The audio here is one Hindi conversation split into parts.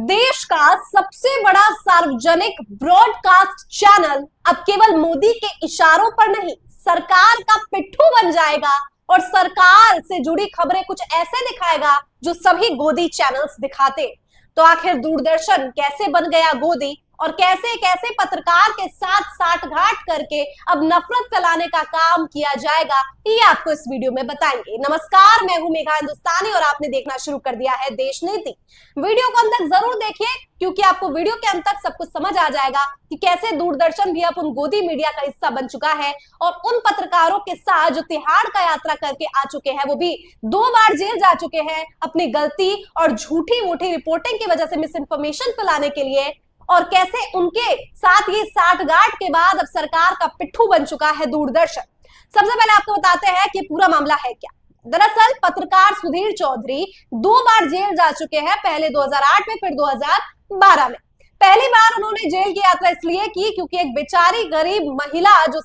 देश का सबसे बड़ा सार्वजनिक ब्रॉडकास्ट चैनल अब केवल मोदी के इशारों पर नहीं, सरकार का पिट्ठू बन जाएगा और सरकार से जुड़ी खबरें कुछ ऐसे दिखाएगा जो सभी गोदी चैनल्स दिखाते। तो आखिर दूरदर्शन कैसे बन गया गोदी और कैसे कैसे पत्रकार के साथ साठगांठ करके अब नफरत फैलाने का काम किया जाएगा, ये आपको इस वीडियो में बताएंगे। नमस्कार, मैं हूं मेघा हिंदुस्तानी और आपने देखना शुरू कर दिया है देश नीति। वीडियो को अंत तक जरूर देखिए क्योंकि आपको वीडियो के अंत तक सब कुछ समझ आ जाएगा कि कैसे दूरदर्शन भी अब उन गोदी मीडिया का हिस्सा बन चुका है और उन पत्रकारों के साथ जो तिहाड़ का यात्रा करके आ चुके हैं, वो भी 2 बार जेल जा चुके हैं अपनी गलती और झूठी मूठी रिपोर्टिंग की वजह से मिस इन्फॉर्मेशन फैलाने के लिए, और कैसे उनके साथ ये साठगांठ के बाद अब सरकार का पिट्ठू बन चुका है दूरदर्शन। सबसे पहले आपको बताते हैं कि पूरा मामला है क्या। दरअसल पत्रकार सुधीर चौधरी 2 बार जेल जा चुके हैं, पहले 2008 में, फिर 2012 में। पहली बार उन्होंने जेल की यात्रा इसलिए की क्योंकि एक बेचारी गरीब महिला जो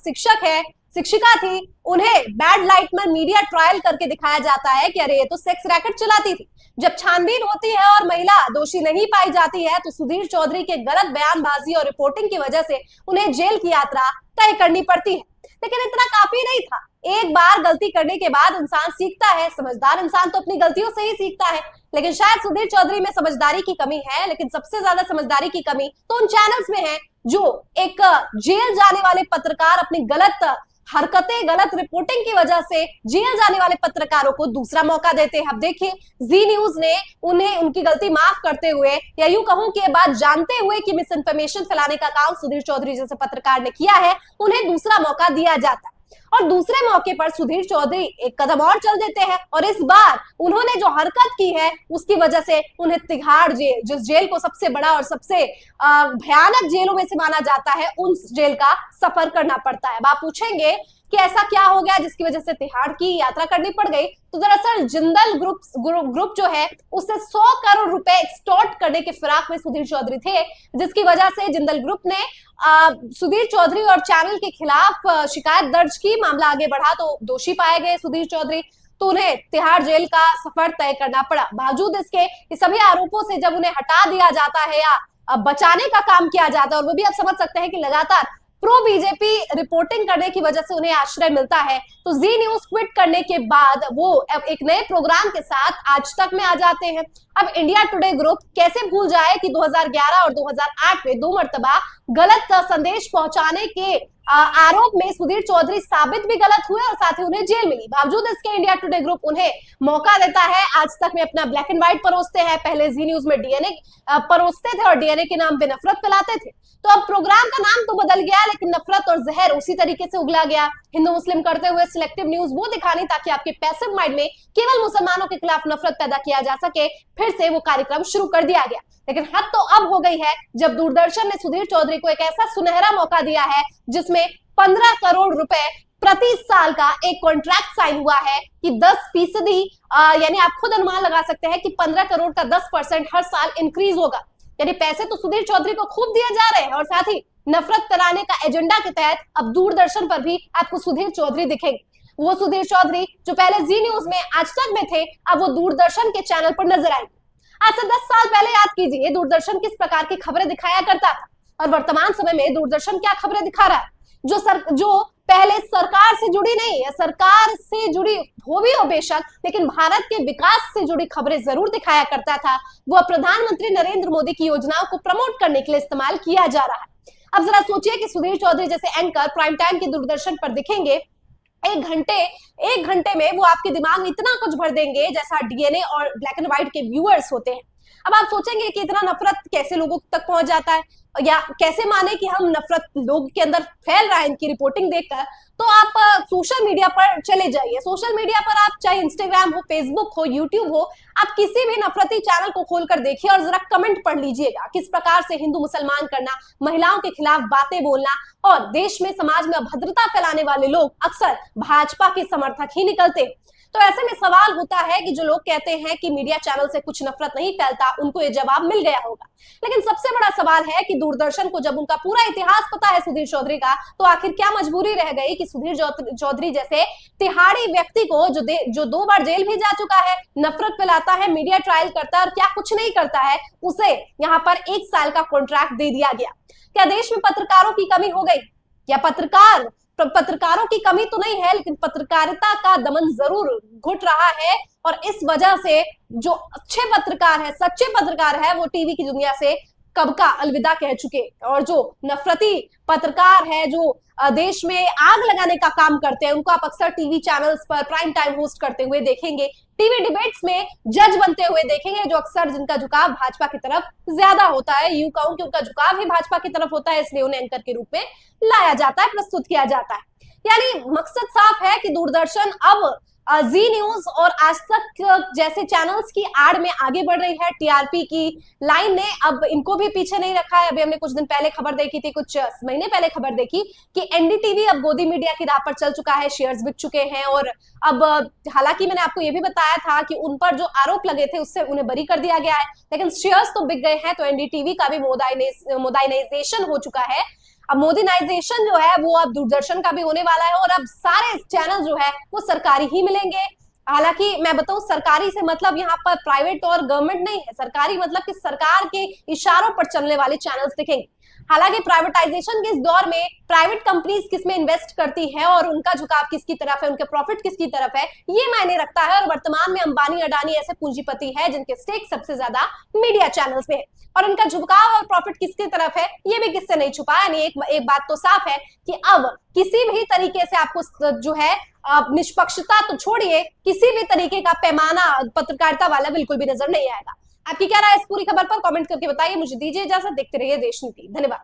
शिक्षिका थी, उन्हें बैड लाइट में मीडिया ट्रायल करके दिखाया जाता है कि अरे ये तो सेक्स रैकेट चलाती थी। जब छानबीन होती है और महिला दोषी नहीं पाई जाती है तो सुधीर चौधरी के गलत बयानबाजी और रिपोर्टिंग की वजह से उन्हें जेल की यात्रा तय करनी पड़ती है। लेकिन इतना काफी नहीं था। एक बार गलती करने के बाद इंसान सीखता है, समझदार इंसान तो अपनी गलतियों से ही सीखता है। लेकिन शायद सुधीर चौधरी में समझदारी की कमी है, लेकिन सबसे ज्यादा समझदारी की कमी तो उन चैनल्स में है जो एक जेल जाने वाले पत्रकार अपनी गलत हरकतें, गलत रिपोर्टिंग की वजह से जेल जाने वाले पत्रकारों को दूसरा मौका देते हैं। अब देखिए, जी न्यूज ने उन्हें उनकी गलती माफ करते हुए, या यूं कहूं कि ये बात जानते हुए कि मिस इन्फॉर्मेशन फैलाने का काम सुधीर चौधरी जैसे पत्रकार ने किया है, उन्हें दूसरा मौका दिया जाता है। और दूसरे मौके पर सुधीर चौधरी एक कदम और चल देते हैं और इस बार उन्होंने जो हरकत की है उसकी वजह से उन्हें तिहाड़ जेल, जिस जेल को सबसे बड़ा और सबसे भयानक जेलों में से माना जाता है, उन जेल का सफर करना पड़ता है। अब आप पूछेंगे कि ऐसा क्या हो गया जिसकी वजह से तिहाड़ की यात्रा करनी पड़ गई। तो दरअसल जिंदल ग्रुप जो है उससे 100 करोड़ रुपए एक्सटॉर्ट करने के फिराक में सुधीर चौधरी थे, जिसकी वजह से जिंदल ग्रुप ने सुधीर चौधरी और चैनल के खिलाफ शिकायत दर्ज की। मामला आगे बढ़ा तो दोषी पाए गए सुधीर चौधरी, तो उन्हें तिहाड़ जेल का सफर तय करना पड़ा। बावजूद इसके इस सभी आरोपों से जब उन्हें हटा दिया जाता है या बचाने का काम किया जाता है, और वो भी आप समझ सकते हैं कि लगातार प्रो बीजेपी रिपोर्टिंग करने की वजह से उन्हें आश्रय मिलता है, तो जी न्यूज क्विट करने के बाद वो एक नए प्रोग्राम के साथ आज तक में आ जाते हैं। अब इंडिया टुडे ग्रुप कैसे भूल जाए कि 2011 और 2008 में 2 मर्तबा गलत संदेश पहुंचाने के आरोप में सुधीर चौधरी साबित भी गलत हुए और साथ ही उन्हें जेल मिली। बावजूद इसके इंडिया टुडे ग्रुप उन्हें मौका देता है। आज तक में अपना ब्लैक एंड व्हाइट परोसते हैं, पहले जी न्यूज में डीएनए परोसते थे और डीएनए के नाम पे नफरत फैलाते थे। तो अब प्रोग्राम का नाम तो बदल गया, लेकिन नफरत और जहर उसी तरीके से उगला गया। हिंदू मुस्लिम करते हुए सिलेक्टिव न्यूज वो दिखानी ताकि आपके पैसिव माइंड में केवल मुसलमानों के खिलाफ नफरत पैदा किया जा सके। फिर से वो कार्यक्रम शुरू कर दिया गया, लेकिन हद तो अब हो गई है जब दूरदर्शन ने सुधीर चौधरी को एक ऐसा सुनहरा मौका दिया है जिसमें 15 करोड़ रुपए प्रति साल का एक कॉन्ट्रैक्ट साइन हुआ है कि 10% यानी आप खुद अनुमान लगा सकते हैं कि 15 करोड़ का 10% हर साल इंक्रीज होगा। यानी पैसे तो सुधीर चौधरी को खूब दिए जा रहे हैं और साथ ही नफरत फैलाने का एजेंडा के तहत अब दूरदर्शन पर भी आपको सुधीर चौधरी दिखेंगे। वो सुधीर चौधरी जो पहले जी न्यूज में, आज तक में थे, अब वो दूरदर्शन के चैनल पर नजर आएंगे। आज से 10 साल पहले याद कीजिए दूरदर्शन किस प्रकार की खबरें दिखाया करता था और वर्तमान समय में दूरदर्शन क्या खबरें दिखा रहा है, जो पहले सरकार से जुड़ी नहीं है, सरकार से जुड़ी हो भी हो बेशक, लेकिन भारत के विकास से जुड़ी खबरें जरूर दिखाया करता था। वो प्रधानमंत्री नरेंद्र मोदी की योजनाओं को प्रमोट करने के लिए इस्तेमाल किया जा रहा है। अब जरा सोचिए कि सुधीर चौधरी जैसे एंकर प्राइम टाइम के दूरदर्शन पर दिखेंगे, एक घंटे में वो आपके दिमाग में इतना कुछ भर देंगे जैसा डीएनए और ब्लैक एंड व्हाइट के व्यूअर्स होते हैं। अब आप सोचेंगे कि इतना नफरत कैसे लोगों तक पहुंच जाता है, या कैसे माने कि हम नफरत लोग के अंदर फैल रहा है इनकी रिपोर्टिंग देखकर। तो आप सोशल मीडिया पर चले जाइए। सोशल मीडिया पर आप चाहे इंस्टाग्राम हो, फेसबुक हो, यूट्यूब हो, आप किसी भी नफरती चैनल को खोलकर देखिए और जरा कमेंट पढ़ लीजिएगा किस प्रकार से हिंदू मुसलमान करना, महिलाओं के खिलाफ बातें बोलना और देश में समाज में अभद्रता फैलाने वाले लोग अक्सर भाजपा के समर्थक ही निकलते हैं। तो ऐसे में सवाल होता है कि जो लोग कहते हैं कि मीडिया चैनल से कुछ नफरत नहीं फैलता, उनको ये जवाब मिल गया होगा। लेकिन सबसे बड़ा सवाल है कि दूरदर्शन को जब उनका पूरा इतिहास पता है सुधीर चौधरी का, तो आखिर क्या मजबूरी रह गई कि सुधीर चौधरी जैसे तिहाड़ी व्यक्ति को जो 2 बार जेल भी जा चुका है, नफरत फैलाता है, मीडिया ट्रायल करता है और क्या कुछ नहीं करता है, उसे यहाँ पर 1 साल का कॉन्ट्रैक्ट दे दिया गया। क्या देश में पत्रकारों की कमी हो गई, या पत्रकारों की कमी तो नहीं है, लेकिन पत्रकारिता का दमन जरूर घुट रहा है और इस वजह से जो अच्छे पत्रकार है, सच्चे पत्रकार है, वो टीवी की दुनिया से कब का अलविदा कह चुके, और जो नफरती पत्रकार है, जो देश में आग लगाने का काम करते हैं, उनको आप अक्सर टीवी चैनल्स पर प्राइम टाइम होस्ट करते हुए देखेंगे, टीवी डिबेट्स में जज बनते हुए देखेंगे, जो अक्सर जिनका झुकाव भाजपा की तरफ ज्यादा होता है। यूं कहूं कि उनका झुकाव ही भाजपा की तरफ होता है, इसलिए उन्हें एंकर के रूप में लाया जाता है, प्रस्तुत किया जाता है। यानी मकसद साफ है कि दूरदर्शन अब जी न्यूज और आज तक जैसे चैनल्स की आड़ में आगे बढ़ रही है। टीआरपी की लाइन ने अब इनको भी पीछे नहीं रखा है। अभी हमने कुछ दिन पहले खबर देखी थी, कुछ महीने पहले खबर देखी कि एनडीटीवी अब गोदी मीडिया की राह पर चल चुका है, शेयर्स बिक चुके हैं। और अब हालांकि मैंने आपको यह भी बताया था कि उन पर जो आरोप लगे थे उससे उन्हें बरी कर दिया गया है, लेकिन शेयर्स तो बिक गए हैं। तो एनडीटीवी का भी मोदाइनाइजेशन हो चुका है। अब मोदीनाइजेशन जो है वो अब दूरदर्शन का भी होने वाला है और अब सारे चैनल जो है वो सरकारी ही मिलेंगे। हालांकि मैं बताऊं, सरकारी से मतलब यहाँ पर प्राइवेट और गवर्नमेंट नहीं है, सरकारी मतलब कि सरकार के इशारों पर चलने वाले चैनल्स दिखेंगे। हालांकि प्राइवेटाइजेशन के इस दौर में प्राइवेट कंपनीज किसमें इन्वेस्ट करती है और उनका झुकाव किसकी तरफ है, उनके प्रॉफिट किसकी तरफ है, ये मायने रखता है। और वर्तमान में अंबानी अडानी ऐसे पूंजीपति है जिनके स्टेक सबसे ज्यादा मीडिया चैनल्स में है, और इनका झुकाव और प्रॉफिट किसकी तरफ है ये भी किससे नहीं छुपा। यानी एक बात तो साफ है कि अब किसी भी तरीके से आपको जो है निष्पक्षता तो छोड़िए, किसी भी तरीके का पैमाना पत्रकारिता वाला बिल्कुल भी नजर नहीं आएगा। आपकी क्या राय इस पूरी खबर पर कमेंट करके बताइए। मुझे दीजिए इजाजत, देखते रहिए देश नीति। धन्यवाद।